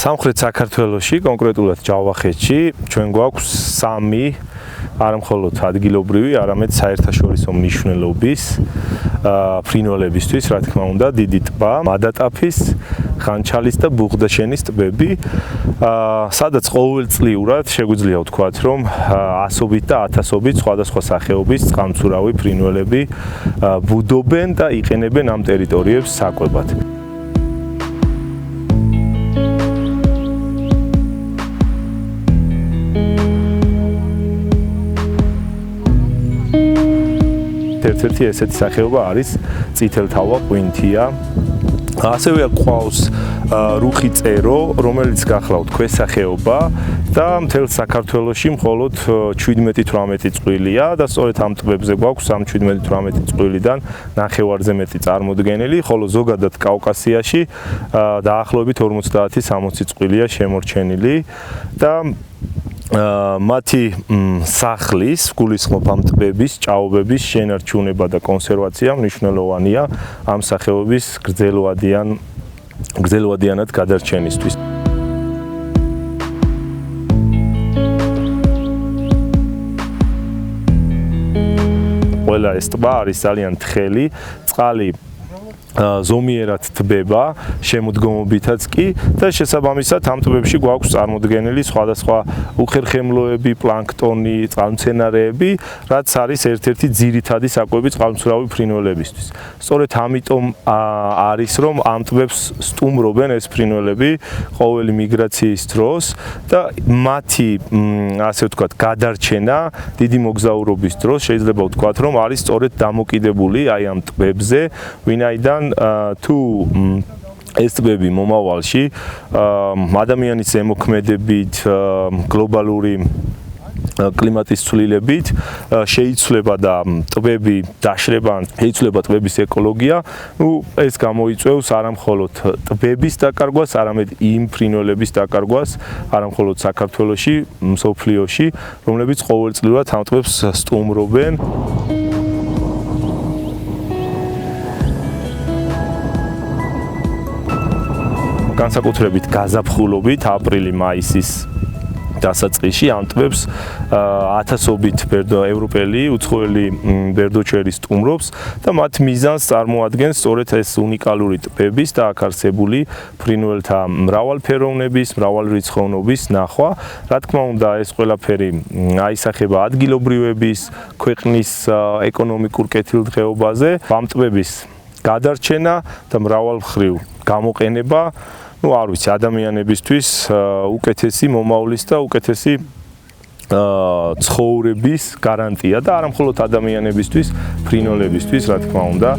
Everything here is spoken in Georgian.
სამხრეთ საქართველოში, კონკრეტულად ჯავახეთში, ჩვენ გვაქვს 3 არა მხოლოდ ადგილობრივი, არამედ საერთაშორისო მნიშვნელობის ფრინველებისთვის, რა თქმა უნდა, დიდი ტბა, მადატაფის, ხანჩალის და ბუღდაშენის ტბები, სადაც ყოველწლიურად შეგვიძლია ვთქვათ, რომ ასობით და ათასობით სხვადასხვა სახეობის წყალმცურავი ფრინველები ბუდობენ და იყენებენ ამ ტერიტორიებს საკვებად. ერთ-ერთი ესეთი სახეობა არის წითელთავა ყვინთია. ასევე ყავს რუხი წერო, რომელიც გახლავთ ქვესახეობა და მთელ საქართველოში მხოლოდ 17-18 წყვილია და სწორედ ამ ტბებზე გვაქვს ამ 17-18 წყვილიდან ნახევარზე მეტი წარმოდგენილი, ხოლო ზოგადად კავკასიაში დაახლოებით 50-60 წყვილია შემორჩენილი და მათი სახლის, გულისხმობ ამ ტბების, ჭაობების შენარჩუნება და კონსერვაცია მნიშვნელოვანია ამ სახეობის გრძელვადიანად გადარჩენისთვის. ყველა ეს ტბა არის ძალიან თხელი, წყალი ზომიერად თბება, შემოდგომობითაც კი და შესაბამისად ამ ტბებში გვაქვს წარმოდგენილი სხვადასხვა უხერხემლოები, პლანქტონი, წყალმცენარეები, რაც არის ერთ-ერთი ძირითადი საკვები წყალმცურავი ფრინველებისთვის. სწორედ ამიტომ არის რომ ამ ტბებს სტუმრობენ ეს ფრინველები ყოველი მიგრაციის დროს და მათი ასე ვთქვათ, გადარჩენა დიდი მოგზაურობის დროს შეიძლება ვთქვათ, რომ არის სწორედ დამოკიდებული აი ამ ტბებზე, ვინაიდან თუ ეს ტბები მომავალში ადამიანის ზემოქმედებით, გლობალური კლიმატის ცვლილებით შეიცვლება და ტბები დაშრება, შეიცვლება ტბების ეკოლოგია, ეს გამოიწვევს არა მხოლოდ ტბების დაკარგვას, არამედ იმ ფრინველების დაკარგვას, არა მხოლოდ საქართველოში, მსოფლიოში, რომლებიც ყოველწლიურად ამ ტბებს სტუმრობენ. განსაკუთრებით გაზაფხულობით აპრილი-მაისის დასაწყისში ამ ტბებს ათასობით ევროპელი უცხოელი ბერდოჩერი სტუმრობს და მათ მიზანს წარმოადგენს სწორედ ეს უნიკალური ტბების და აქ არსებული ფრინველთა მრავალფეროვნების, მრავალრიცხოვნობის ნახვა. რა თქმა უნდა, ეს ყველაფერი აისახება ადგილობრივების, ქვეყნის ეკონომიკურ კეთილდღეობაზე, ამ ტბების გადარჩენა და მრავალმხრივ გამოყენება არ ვიცი, ადამიანებისთვის უკეთესი მომავლის და უკეთესი ცხოვრების გარანტია და არა მხოლოდ ადამიანებისთვის, ფრინველებისთვის, რა თქმა უნდა.